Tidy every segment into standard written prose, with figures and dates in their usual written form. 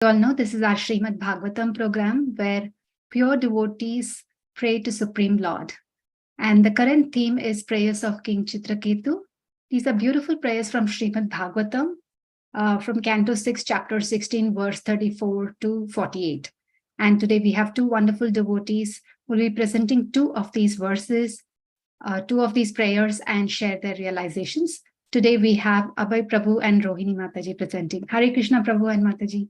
You all know this is our Srimad Bhagavatam program where pure devotees pray to Supreme Lord. And the current theme is prayers of King Chitraketu. These are beautiful prayers from Srimad Bhagavatam, from Canto 6, Chapter 16, verse 34 to 48. And today we have two wonderful devotees who will be presenting two of these verses, two of these prayers, and share their realizations. Today we have Abhay Prabhu and Rohini Mataji presenting. Hare Krishna Prabhu and Mataji.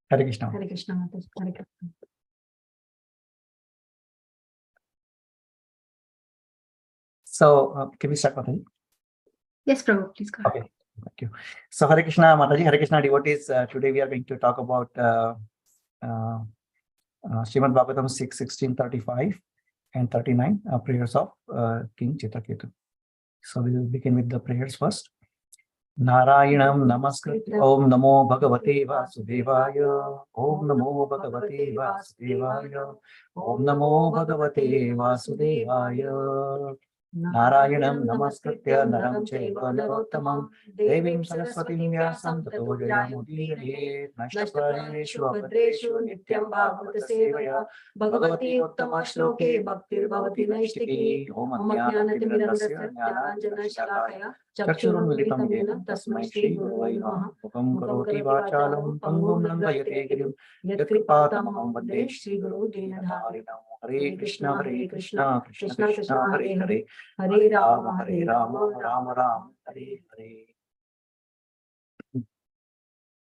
Hare Krishna. Hare Krishna, Mataji. Hare Krishna. So, can we start, Mataji? Yes, Prabhu, please go ahead. Okay, thank you. So, Hare Krishna, Mataji, Hare Krishna devotees. Today we are going to talk about Srimad Bhagavatam 6, 16, 35 and 39, prayers of King Chitraketu. So, we will begin with the prayers first. Narayanam Namaskritya Om Namo Bhagavate Vasudevaya Om Namo Bhagavate Vasudevaya Om Namo Bhagavate Vasudevaya Narayanam Namaskritya Naram Chaiva Narottamam Devim Saraswatim Vyasam Tato Jayamudiraye Nashtapraneshu Abhadreshu Nityam Bhagavata Sevaya Bhagavati Uttama Shloke Bhaktir Bhavati Naishtiki Om Ajnanatimirandasya Jnananjana Shalakaya Chakshurun Militam Yena Tasmai Shri Guruvai Namaha Mukam Karoti Vachalam Pangum Langayate Girim Yatkripatamaham Vande Shri Guru Dinadharinam Hare Krishna Hare Krishna Krishna Krishna Hare Hare Hare Rama Rama Rama Hare Hare.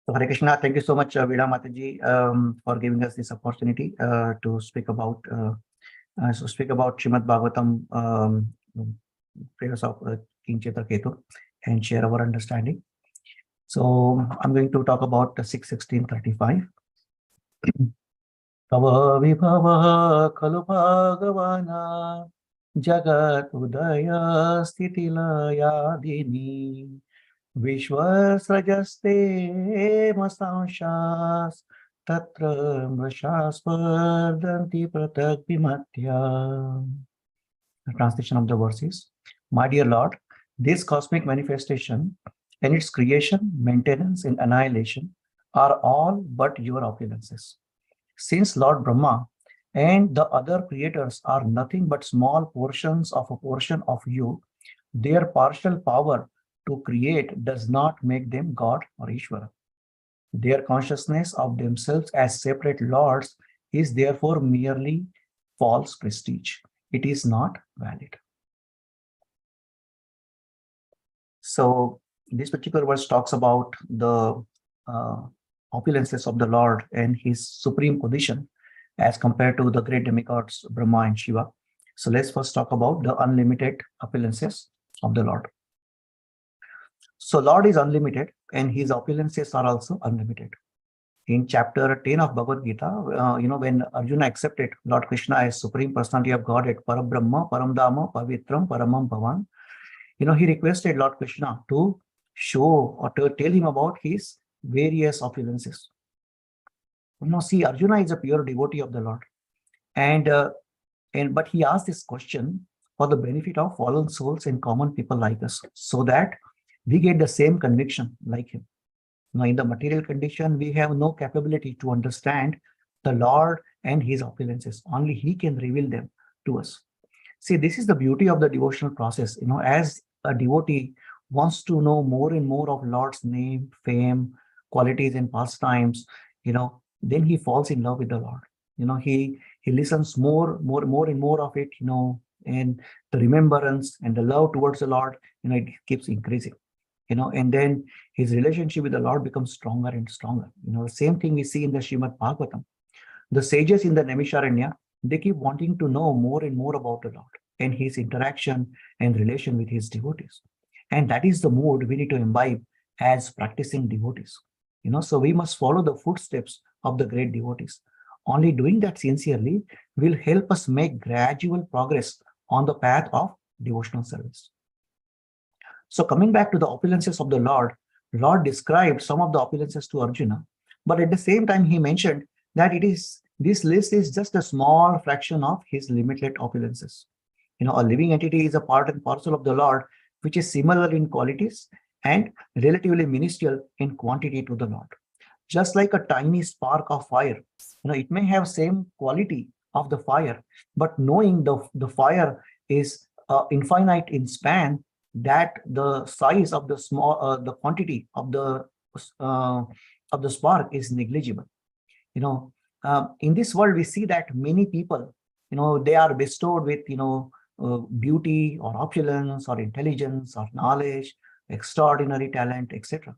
So Hare Krishna, thank you so much, Veeda Mataji, for giving us this opportunity to speak about Srimad Bhagavatam, prayers of King Chitraketu, and share our understanding. So I'm going to talk about 6:16:35. Tava vibhava khalu bhagavana jagat udaya stitilayadini vishvasrajaste masanshas tatra mrashaspardanti pratak vimatya. The translation of the verse is, my dear Lord, this cosmic manifestation and its creation, maintenance, and annihilation are all but your opulences. Since Lord Brahma and the other creators are nothing but small portions of a portion of you, their partial power to create does not make them God or Ishvara. Their consciousness of themselves as separate lords is therefore merely false prestige. It is not valid. So this particular verse talks about the opulences of the Lord and his supreme position as compared to the great demigods Brahma and Shiva. So let's first talk about the unlimited opulences of the Lord. So Lord is unlimited and his opulences are also unlimited. In chapter 10 of Bhagavad Gita, when Arjuna accepted Lord Krishna as Supreme Personality of Godhead, Parabrahma, Paramdhama, Pavitram, Paramam Bhavan, he requested Lord Krishna to show or to tell him about his various opulences. See, Arjuna is a pure devotee of the Lord, but he asked this question for the benefit of fallen souls and common people like us, so that we get the same conviction like him. Now, in the material condition, we have no capability to understand the Lord and his opulences. Only he can reveal them to us. See, this is the beauty of the devotional process. As a devotee wants to know more and more of Lord's name, fame, qualities, and pastimes, then he falls in love with the Lord. He listens more and more of it, and the remembrance and the love towards the Lord, it keeps increasing. And then his relationship with the Lord becomes stronger and stronger. The same thing we see in the Srimad Bhagavatam. The sages in the Naimisharanya, they keep wanting to know more and more about the Lord and his interaction and relation with his devotees. And that is the mood we need to imbibe as practicing devotees. So we must follow the footsteps of the great devotees. Only doing that sincerely will help us make gradual progress on the path of devotional service. So coming back to the opulences of the Lord described some of the opulences to Arjuna, but at the same time he mentioned that this list is just a small fraction of his limited opulences. A living entity is a part and parcel of the Lord, which is similar in qualities and relatively minuscule in quantity to the Lord. Just like a tiny spark of fire, it may have same quality of the fire, but knowing the fire is infinite in span, that the size of the the quantity uh, of the spark is negligible. you know in this world we see that many people, they are bestowed with beauty or opulence or intelligence or knowledge, extraordinary talent, etc.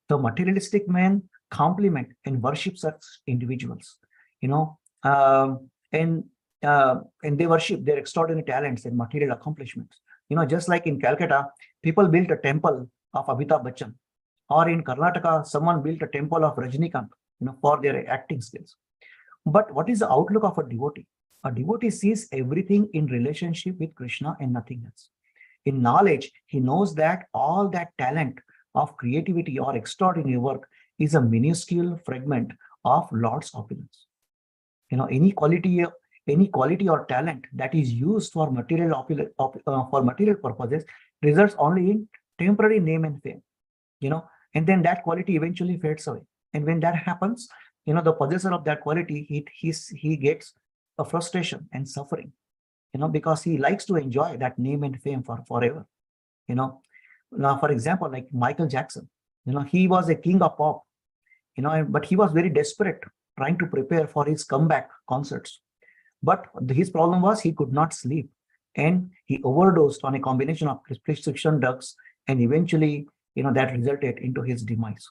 The materialistic man compliment and worship such individuals, you know um, and and they worship their extraordinary talents and material accomplishments. Just like in Calcutta, people built a temple of Amitabh Bachchan, or in Karnataka someone built a temple of Rajnikant, for their acting skills. But what is the outlook of a devotee? A devotee sees everything in relationship with Krishna and nothing else. In knowledge, he knows that all that talent of creativity or extraordinary work is a minuscule fragment of Lord's opulence. Any quality or talent that is used for for material purposes results only in temporary name and fame. And then that quality eventually fades away. And when that happens, the possessor of that quality, he gets a frustration and suffering, because he likes to enjoy that name and fame for forever. you know Now, for example, like Michael Jackson, he was a king of pop, but he was very desperate trying to prepare for his comeback concerts. But his problem was he could not sleep, and he overdosed on a combination of prescription drugs, and eventually, that resulted into his demise.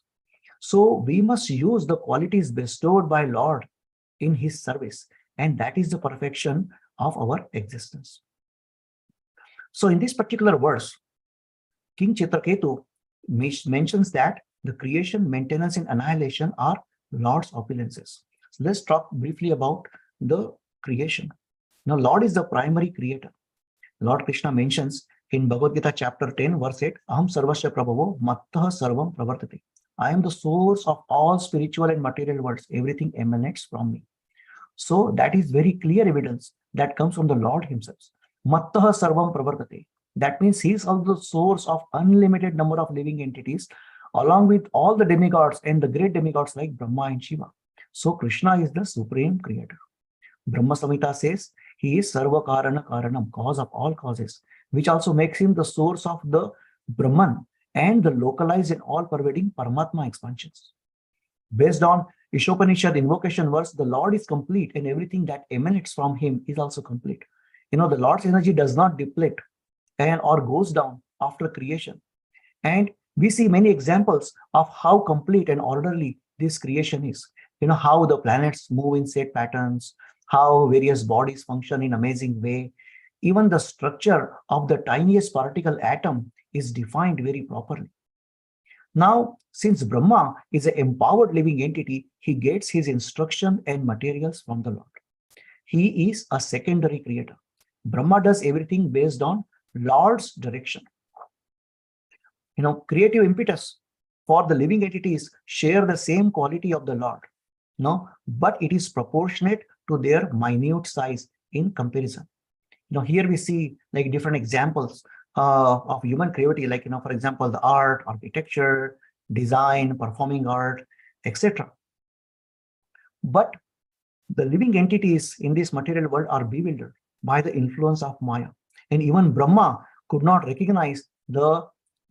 So we must use the qualities bestowed by Lord in his service, and that is the perfection of our existence. So in this particular verse, King Chitraketu mentions that the creation, maintenance, and annihilation are Lord's opulences. So let's talk briefly about the creation. Now, Lord is the primary creator. Lord Krishna mentions in Bhagavad Gita chapter 10, verse 8, Aham sarvasya prabhavo mattah sarvam pravartate. I am the source of all spiritual and material worlds. Everything emanates from me. So that is very clear evidence that comes from the Lord himself. Mattah sarvam pravartate. That means he is also the source of unlimited number of living entities, along with all the demigods and the great demigods like Brahma and Shiva. So Krishna is the supreme creator. Brahma Samhita says he is Sarva Karana Karanam, cause of all causes, which also makes him the source of the Brahman and the localized and all-pervading Paramatma expansions. Based on Ishopanishad invocation verse, the Lord is complete and everything that emanates from him is also complete. The Lord's energy does not deplete or goes down after creation. And we see many examples of how complete and orderly this creation is. How the planets move in set patterns, how various bodies function in amazing way. Even the structure of the tiniest particle atom is defined very properly. Now, since Brahma is an empowered living entity, he gets his instruction and materials from the Lord. He is a secondary creator. Brahma does everything based on Lord's direction. Creative impetus for the living entities share the same quality of the Lord, but it is proportionate to their minute size in comparison. Here we see like different examples of human creativity, like, for example, the art, architecture, design, performing art, etc. But the living entities in this material world are bewildered by the influence of Maya. And even Brahma could not recognize the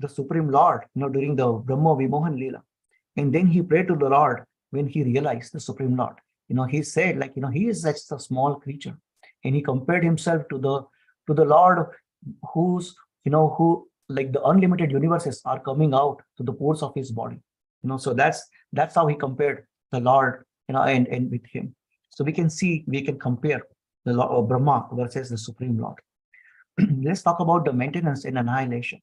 Supreme Lord, during the Brahma Vimohan Leela. And then he prayed to the Lord when he realized the Supreme Lord. He said, like, he is just a small creature. And he compared himself to the Lord who like the unlimited universes are coming out to the pores of his body. So that's how he compared the Lord, and with him. So we can compare the Lord of Brahma versus the Supreme Lord. Let's talk about the maintenance and annihilation.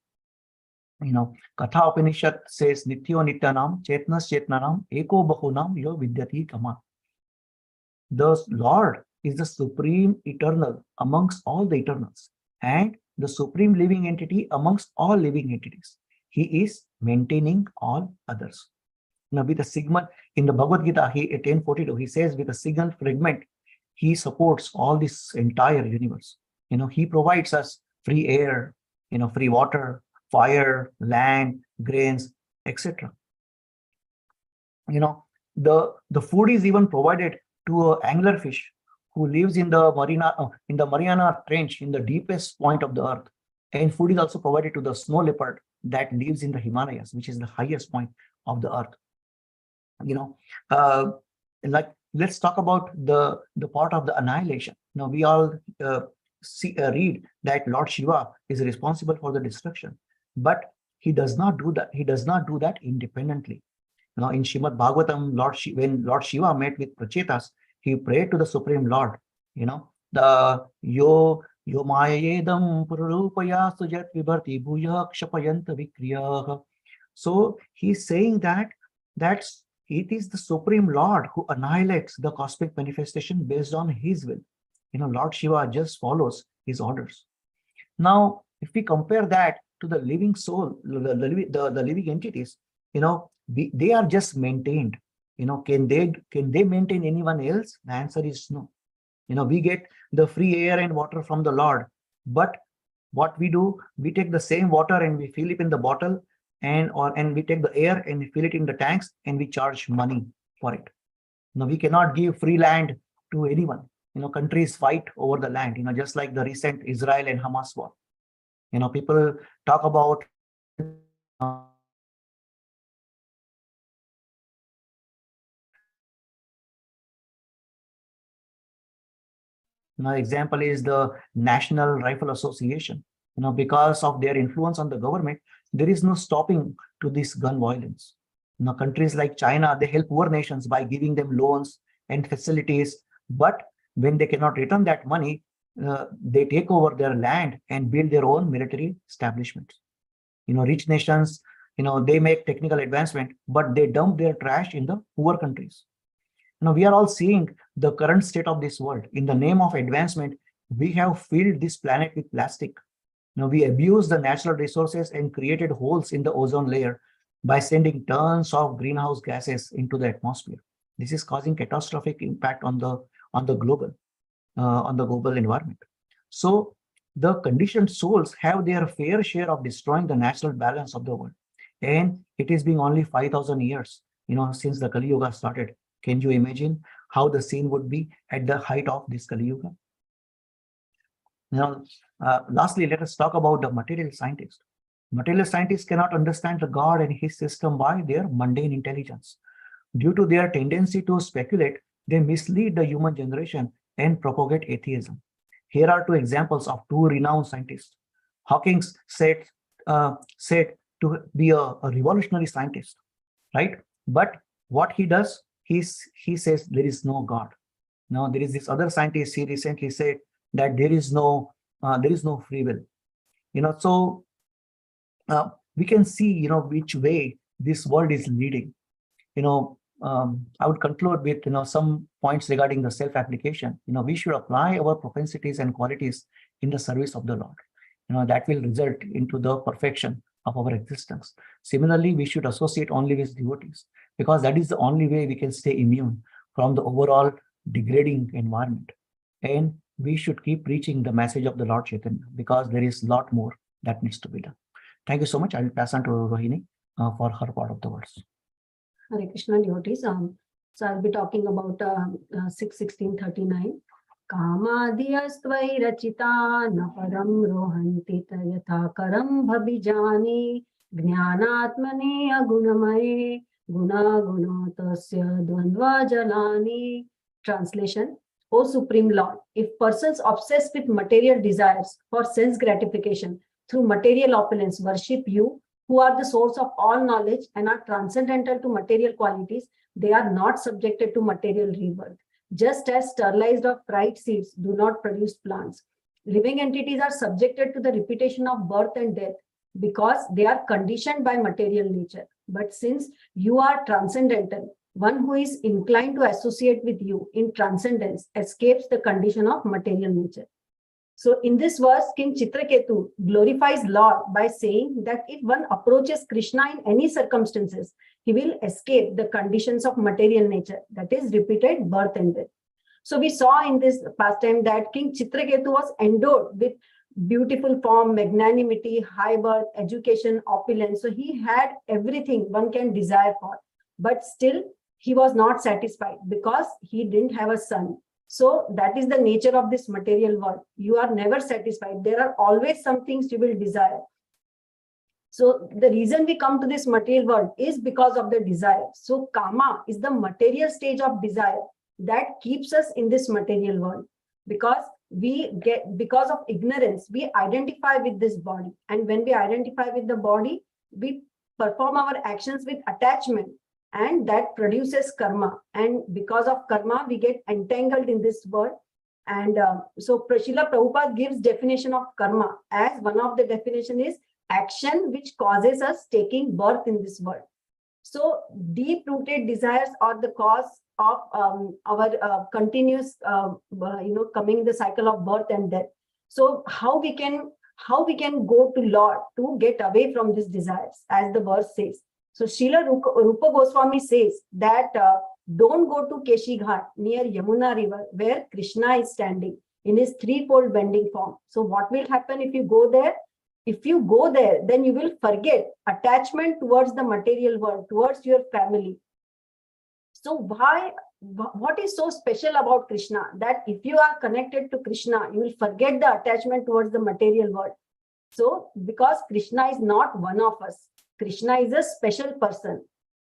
Katha Upanishad says Nityo Nityanam Chetnas Chetnanam Eko Bahunam Yo Vidyati Kama. The Lord is the supreme eternal amongst all the eternals and the supreme living entity amongst all living entities. He is maintaining all others. Now, with a signal in the Bhagavad Gita, 10:42, he says, with a single fragment, he supports all this entire universe. He provides us free air, free water, fire, land, grains, etc. The food is even provided to a anglerfish who lives in the Mariana Trench, in the deepest point of the earth. And food is also provided to the snow leopard that lives in the Himalayas, which is the highest point of the earth. you know uh, like, let's talk about the part of the annihilation. Now we all read that Lord Shiva is responsible for the destruction, but he does not do that independently. In Shrimad Bhagavatam, when Lord Shiva met with Prachetas, he prayed to the Supreme Lord. The yo mayedam purupaya sujat vibharti bhuya kshapayanta vikriyah. So he's saying that it is the Supreme Lord who annihilates the cosmic manifestation based on his will. Lord Shiva just follows his orders. Now, if we compare that to the living soul, the living entities, they are just maintained. Can they maintain anyone else? The answer is no. We get the free air and water from the Lord, but what we do, we take the same water and we fill it in the bottle, and we take the air and we fill it in the tanks and we charge money for it. We cannot give free land to anyone. Countries fight over the land, just like the recent Israel and Hamas war. People talk about example is the National Rifle Association. Because of their influence on the government, there is no stopping to this gun violence. Countries like China, they help poor nations by giving them loans and facilities, but when they cannot return that money, they take over their land and build their own military establishments. Rich nations, they make technical advancement, but they dump their trash in the poor countries. We are all seeing the current state of this world. In the name of advancement, we have filled this planet with plastic. We abused the natural resources and created holes in the ozone layer by sending tons of greenhouse gases into the atmosphere. This is causing catastrophic impact on the global environment. So the conditioned souls have their fair share of destroying the natural balance of the world. And it is being only 5,000 years, since the Kali Yuga started. Can you imagine how the scene would be at the height of this Kali Yuga? Lastly, let us talk about the material scientist. Material scientists cannot understand the God and his system by their mundane intelligence. Due to their tendency to speculate, they mislead the human generation and propagate atheism. Here are two examples of two renowned scientists. Hawking said to be a revolutionary scientist, right? But what he does, he says there is no God. Now there is this other scientist. He recently said that there is no free will. So we can see which way this world is leading. I would conclude with some points regarding the self-application. We should apply our propensities and qualities in the service of the Lord. That will result into the perfection of our existence. Similarly, we should associate only with devotees, because that is the only way we can stay immune from the overall degrading environment. And we should keep preaching the message of the Lord Chaitanya, because there is a lot more that needs to be done. Thank you so much. I will pass on to Rohini for her part of the words. Hare Krishna devotees. So I'll be talking about 6:16:39. Kamadiyastvai rachita na param rohanti yatha karam bhabijani jnanatmane agunamaye guna gunotasya dvandva jalani. Translation: O Supreme Lord, if persons obsessed with material desires for sense gratification through material opulence worship you, who are the source of all knowledge and are transcendental to material qualities, they are not subjected to material rebirth. Just as sterilized or fried seeds do not produce plants, living entities are subjected to the repetition of birth and death because they are conditioned by material nature. But since you are transcendental, one who is inclined to associate with you in transcendence escapes the condition of material nature. So in this verse, King Chitraketu glorifies Lord by saying that if one approaches Krishna in any circumstances, he will escape the conditions of material nature, that is repeated birth and death. So we saw in this pastime that King Chitraketu was endowed with beautiful form, magnanimity, high birth, education, opulence. So he had everything one can desire for, but still he was not satisfied because he didn't have a son. So that is the nature of this material world. You are never satisfied. There are always some things you will desire. So the reason we come to this material world is because of the desire. So kama is the material stage of desire that keeps us in this material world, because because of ignorance, we identify with this body. And when we identify with the body, we perform our actions with attachment, and that produces karma. And because of karma, we get entangled in this world. And so Srila Prabhupada gives definition of karma as one of the definition is action which causes us taking birth in this world. So deep-rooted desires are the cause of our continuous, coming the cycle of birth and death. So how we can go to Lord to get away from these desires, as the verse says. So Srila Rupa Goswami says that don't go to Keshi Ghat near Yamuna river where Krishna is standing in his threefold bending form. So what will happen if you go there? If you go there, then you will forget attachment towards the material world, towards your family. So what is so special about Krishna that if you are connected to Krishna, you will forget the attachment towards the material world? So because Krishna is not one of us, Krishna is a special person.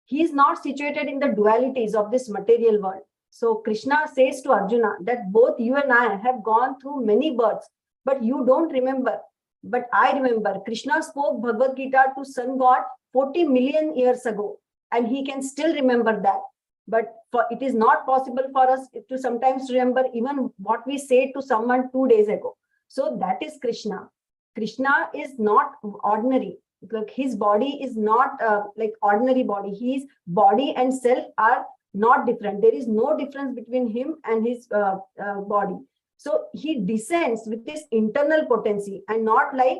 He is not situated in the dualities of this material world. So Krishna says to Arjuna that both you and I have gone through many births, but you don't remember. But I remember. Krishna spoke Bhagavad Gita to sun god 40 million years ago, and he can still remember that. But it is not possible for us to sometimes remember even what we say to someone 2 days ago. So that is Krishna. Krishna is not ordinary. Like his body is not like ordinary body. His body and self are not different. There is no difference between him and his body. So he descends with this internal potency and not like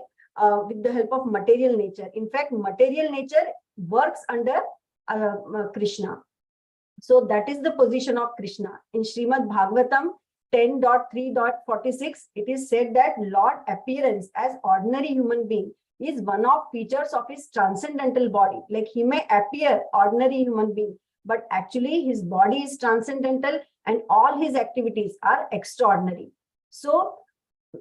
with the help of material nature. In fact, material nature works under Krishna. So that is the position of Krishna. In Srimad Bhagavatam 10.3.46, it is said that Lord appearance as ordinary human being is one of features of his transcendental body. Like he may appear ordinary human being, but actually his body is transcendental and all his activities are extraordinary. So,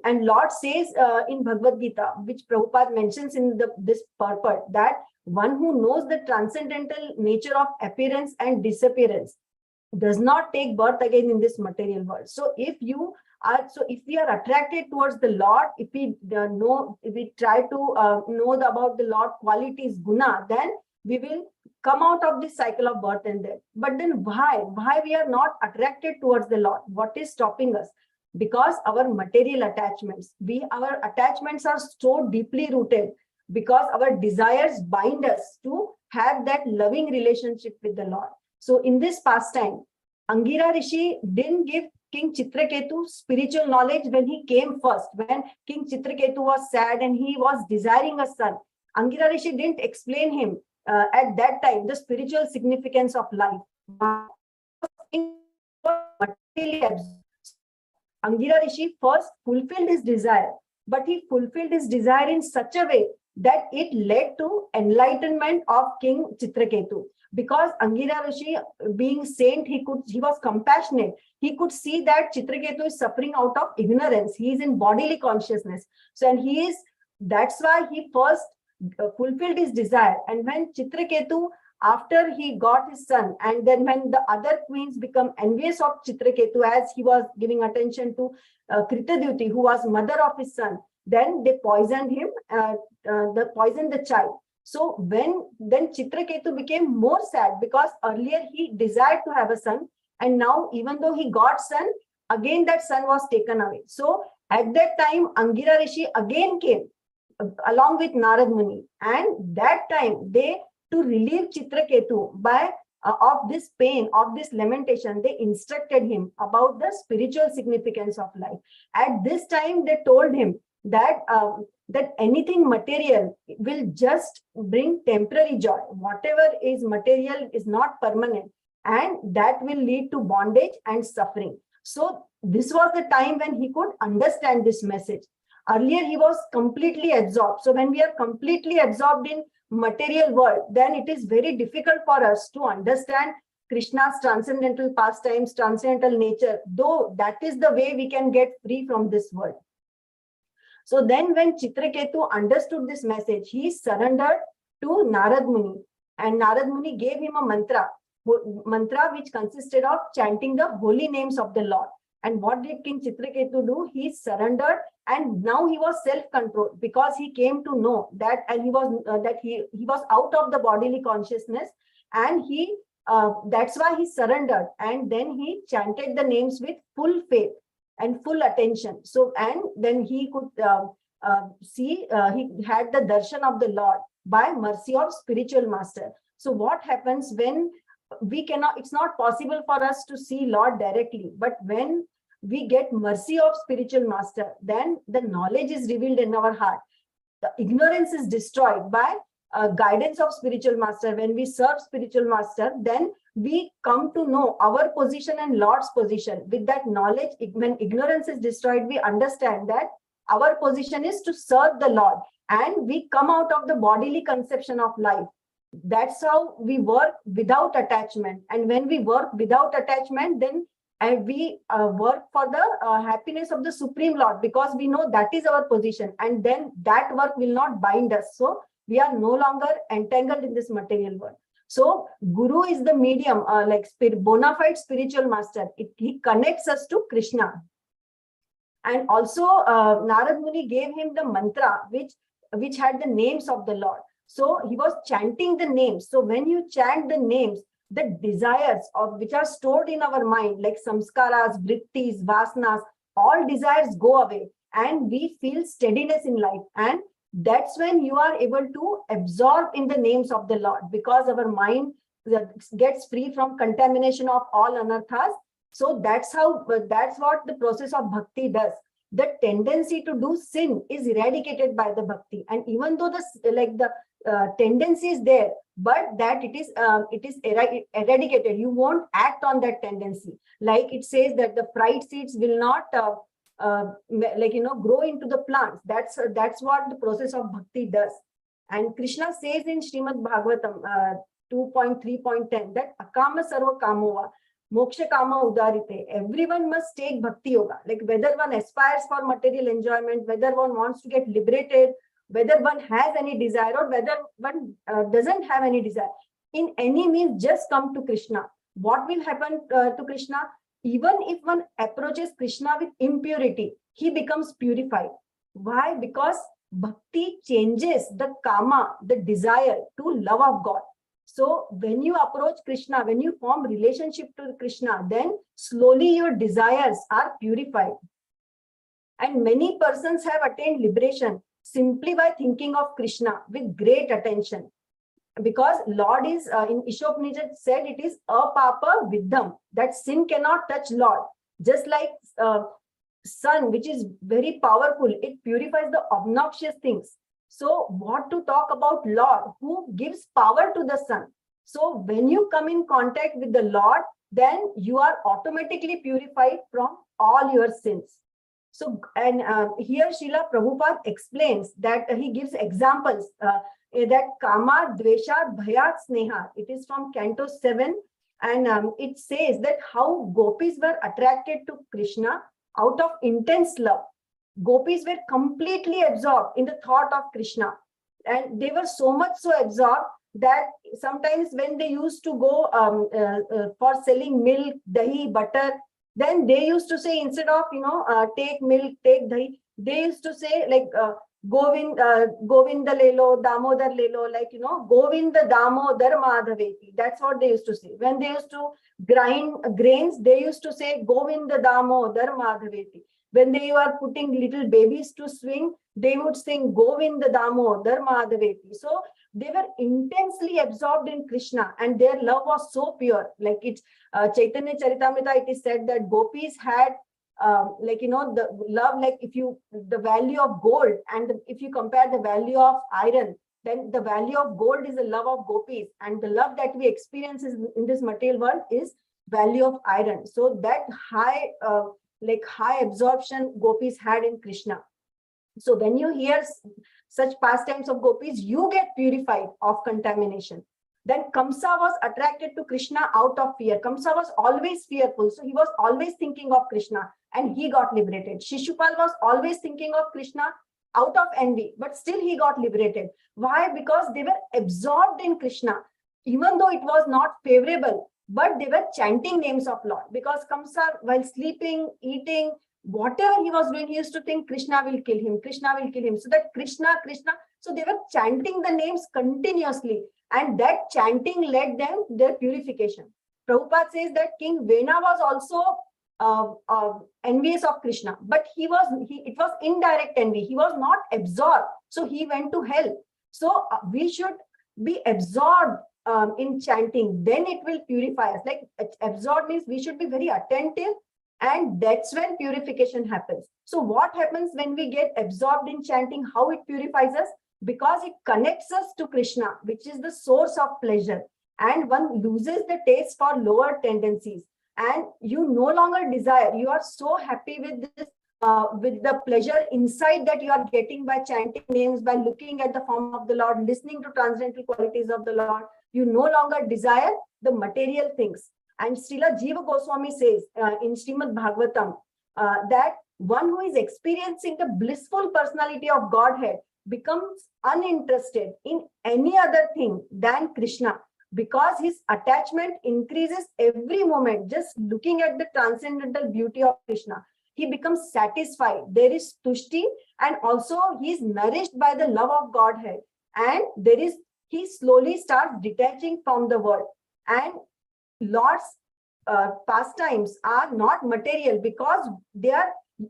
and Lord says in Bhagavad Gita, which Prabhupada mentions in this purport, that one who knows the transcendental nature of appearance and disappearance does not take birth again in this material world. So if we are attracted towards the Lord, if we try to know about the Lord qualities, guna, then we will come out of this cycle of birth and death. But then why we are not attracted towards the Lord? What is stopping us? Because our material attachments, our attachments are so deeply rooted, because our desires bind us to have that loving relationship with the Lord. So in this pastime, Angira Rishi didn't give King Chitraketu spiritual knowledge when he came first. When King Chitraketu was sad and he was desiring a son, Angira Rishi didn't explain him at that time the spiritual significance of life. Angira Rishi first fulfilled his desire, but he fulfilled his desire in such a way that it led to enlightenment of King Chitraketu. Because Angira Rishi, being saint, he was compassionate. He could see that Chitraketu is suffering out of ignorance. He is in bodily consciousness. So, and that's why he first fulfilled his desire. And when Chitraketu, after he got his son, and then when the other queens become envious of Chitraketu as he was giving attention to Kritadyuti, who was mother of his son, then they poisoned him, poisoned the child. So then Chitraketu became more sad, because earlier he desired to have a son, and now even though he got son, again that son was taken away. So at that time, Angira Rishi again came along with Narad Muni, and that time to relieve Chitraketu of this pain, of this lamentation, they instructed him about the spiritual significance of life. At this time, they told him that anything material will just bring temporary joy. Whatever is material is not permanent, and that will lead to bondage and suffering. So this was the time when he could understand this message. Earlier, he was completely absorbed. So when we are completely absorbed in material world, then it is very difficult for us to understand Krishna's transcendental pastimes, transcendental nature, though that is the way we can get free from this world. So then when Chitraketu understood this message, he surrendered to Narad Muni, and Narad Muni gave him a mantra which consisted of chanting the holy names of the Lord. And what did King Chitraketu do? He surrendered, and now he was self-controlled, because he came to know that, and he was out of the bodily consciousness, and that's why he surrendered, and then he chanted the names with full faith and full attention. So, and then he could he had the darshan of the Lord by mercy of spiritual master. So what happens when we cannot, it's not possible for us to see Lord directly, but when we get mercy of spiritual master, then the knowledge is revealed in our heart. The ignorance is destroyed by guidance of spiritual master. When we serve spiritual master, then we come to know our position and Lord's position. With that knowledge, when ignorance is destroyed, we understand that our position is to serve the Lord, and we come out of the bodily conception of life. That's how we work without attachment. And when we work without attachment, then we work for the happiness of the Supreme Lord, because we know that is our position, and then that work will not bind us. So we are no longer entangled in this material world. So Guru is the medium, like bona fide spiritual master. He connects us to Krishna. And also Narad Muni gave him the mantra which had the names of the Lord. So he was chanting the names. So when you chant the names, the desires of which are stored in our mind, like samskaras, vrittis, vasanas, all desires go away, and we feel steadiness in life. And that's when you are able to absorb in the names of the Lord, because our mind gets free from contamination of all anarthas. So that's what the process of bhakti does. The tendency to do sin is eradicated by the bhakti, and even though the tendency is there, but that it is eradicated. You won't act on that tendency. Like it says that the fried seeds will not grow into the plants. That's what the process of bhakti does. And Krishna says in Srimad Bhagavatam 2.3.10 that akama sarva kamova moksha kama udarite. Everyone must take bhakti yoga. Like whether one aspires for material enjoyment, whether one wants to get liberated, whether one has any desire, or whether one doesn't have any desire, in any means, just come to Krishna. What will happen to Krishna? Even if one approaches Krishna with impurity, he becomes purified. Why? Because bhakti changes the kama, the desire, to love of God. So when you approach Krishna, when you form relationship to Krishna, then slowly your desires are purified. And many persons have attained liberation simply by thinking of Krishna with great attention. Because Lord is, in Ishopanishad said, it is apapa viddham, that sin cannot touch Lord. Just like sun, which is very powerful, it purifies the obnoxious things. So what to talk about Lord, who gives power to the sun? So when you come in contact with the Lord, then you are automatically purified from all your sins. So, and here Srila Prabhupada explains that he gives examples that kama, dvesha, bhayat, sneha. It is from Canto 7, and it says that how gopis were attracted to Krishna out of intense love. Gopis were completely absorbed in the thought of Krishna, and they were so much so absorbed that sometimes when they used to go for selling milk, dahi, butter, then they used to say, instead of take milk, take dahi, they used to say like Govinda lelo, Damodar lelo, like Govinda Damodar Madhaveti. That's what they used to say. When they used to grind grains, they used to say Govinda Damodar Madhaveti. When they were putting little babies to swing, they would sing Govinda Damodar Madhaveti. So they were intensely absorbed in Krishna, and their love was so pure. Like it's Chaitanya Charitamrita, it is said that gopis had the love, like the value of gold, and if you compare the value of iron, then the value of gold is the love of gopis, and the love that we experience in this material world is value of iron. So that high absorption gopis had in Krishna. So when you hear such pastimes of gopis, you get purified of contamination. Then Kamsa was attracted to Krishna out of fear. Kamsa was always fearful, so he was always thinking of Krishna, and he got liberated. Shishupal was always thinking of Krishna out of envy, but still he got liberated. Why? Because they were absorbed in Krishna, even though it was not favorable, but they were chanting names of Lord. Because Kamsa, while sleeping, eating, whatever he was doing, he used to think Krishna will kill him, Krishna will kill him. So that Krishna, Krishna, so they were chanting the names continuously, and that chanting led them their purification. Prabhupada says that King Vena was also envious of Krishna, but it was indirect envy. He was not absorbed, so he went to hell. So we should be absorbed in chanting, then it will purify us. Like absorbed means we should be very attentive, and that's when purification happens. So what happens when we get absorbed in chanting? How it purifies us? Because it connects us to Krishna, which is the source of pleasure, and one loses the taste for lower tendencies, and you no longer desire. You are so happy with this, with the pleasure inside that you are getting by chanting names, by looking at the form of the Lord, listening to transcendental qualities of the Lord. You no longer desire the material things. And Srila Jiva Goswami says in Srimad Bhagavatam that one who is experiencing the blissful personality of Godhead becomes uninterested in any other thing than Krishna, because his attachment increases every moment just looking at the transcendental beauty of Krishna. He becomes satisfied. There is tushti, and also he is nourished by the love of Godhead, and he slowly starts detaching from the world. And Lord's pastimes are not material, because they are,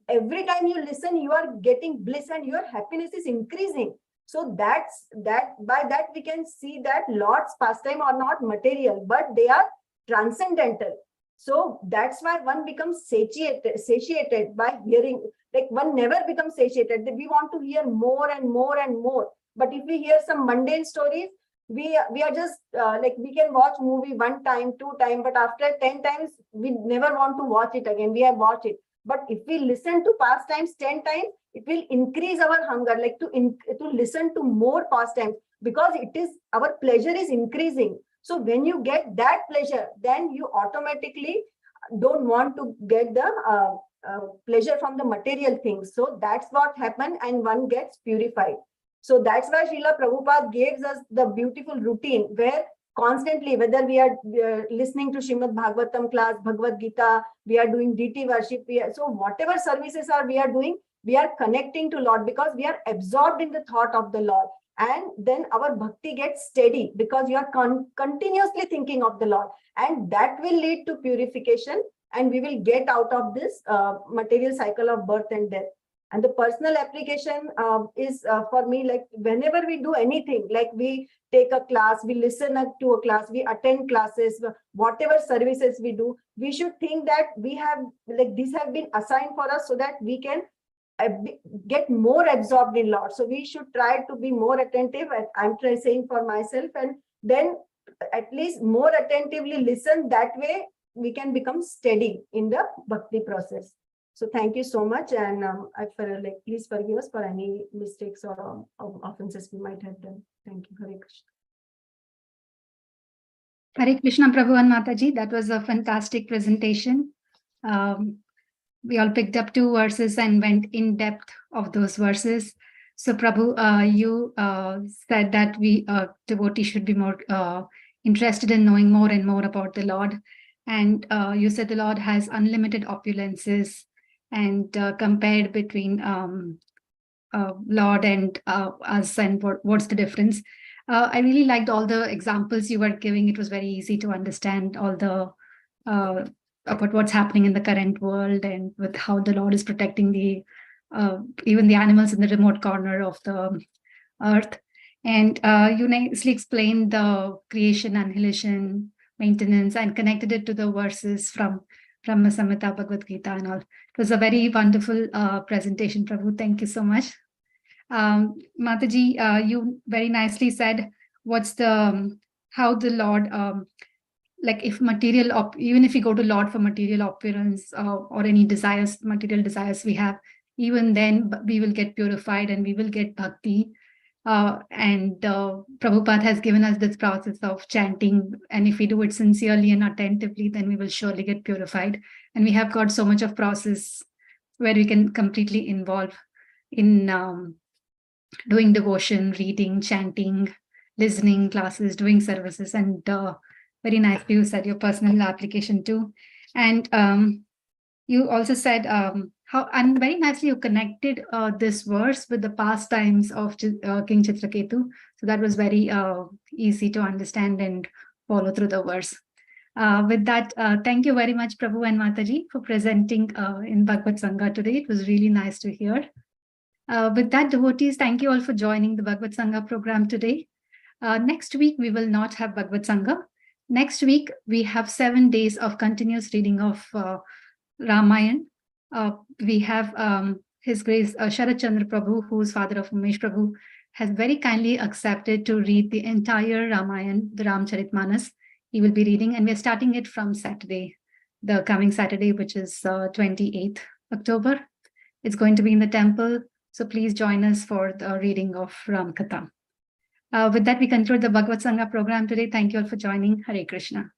every time you listen, you are getting bliss and your happiness is increasing. So by that we can see that Lord's pastime are not material, but they are transcendental. So that's why one becomes satiated by hearing. Like one never becomes satiated. We want to hear more and more and more. But if we hear some mundane stories, we are just like, we can watch movie 1 time, 2 times, but after 10 times we never want to watch it again. We have watched it. But if we listen to pastimes 10 times, it will increase our hunger, like to listen to more pastimes, because our pleasure is increasing. So when you get that pleasure, then you automatically don't want to get the pleasure from the material things. So that's what happened, and one gets purified. So that's why Srila Prabhupada gives us the beautiful routine where constantly, whether we are listening to Srimad Bhagavatam class, Bhagavad Gita, we are doing DT worship, so whatever services we are doing, we are connecting to Lord, because we are absorbed in the thought of the Lord. And then our bhakti gets steady, because you are continuously thinking of the Lord, and that will lead to purification, and we will get out of this material cycle of birth and death. And the personal application is for me, like whenever we do anything, like we take a class, we listen to a class, we attend classes, whatever services we do, we should think that we have, like, these have been assigned for us so that we can get more absorbed in Lord. So we should try to be more attentive. I'm saying for myself, and then at least more attentively listen. That way we can become steady in the bhakti process. So thank you so much, and please forgive us for any mistakes or offenses we might have done. Thank you. Hare Krishna. Hare Krishna, Prabhu and Mataji. That was a fantastic presentation. We all picked up 2 verses and went in depth of those verses. So Prabhu, you said that we devotees should be more interested in knowing more and more about the Lord. And you said the Lord has unlimited opulences, and compared between Lord and us, and what's the difference. I really liked all the examples you were giving. It was very easy to understand all the about what's happening in the current world, and with how the Lord is protecting the even the animals in the remote corner of the earth. And you nicely explained the creation, annihilation, maintenance, and connected it to the verses from Samhita, Bhagavad Gita and all. It was a very wonderful presentation, Prabhu. Thank you so much. Mataji, you very nicely said how the Lord, like if material, even if we go to Lord for material opulence or any desires, material desires we have, even then we will get purified and we will get bhakti. Prabhupada has given us this process of chanting, and if we do it sincerely and attentively, then we will surely get purified. And we have got so much of process where we can completely involve in doing devotion, reading, chanting, listening classes, doing services, and very nicely you said your personal application too. And you also said how, and very nicely you connected this verse with the pastimes of King Chitraketu. So that was very easy to understand and follow through the verse. With that, thank you very much, Prabhu and Mataji, for presenting in BhagavatSanga today. It was really nice to hear. With that, devotees, thank you all for joining the BhagavatSanga program today. Next week, we will not have BhagavatSanga. Next week, we have 7 days of continuous reading of Ramayana. We have His Grace Sharat Chandra Prabhu, who is father of Umesh Prabhu, has very kindly accepted to read the entire Ramayana, the Ramcharitmanas. He will be reading, and we're starting it from Saturday, the coming Saturday, which is 28th October. It's going to be in the temple, so please join us for the reading of Ram Katha. With that, we conclude the BhagavatSanga program today. Thank you all for joining. Hare Krishna.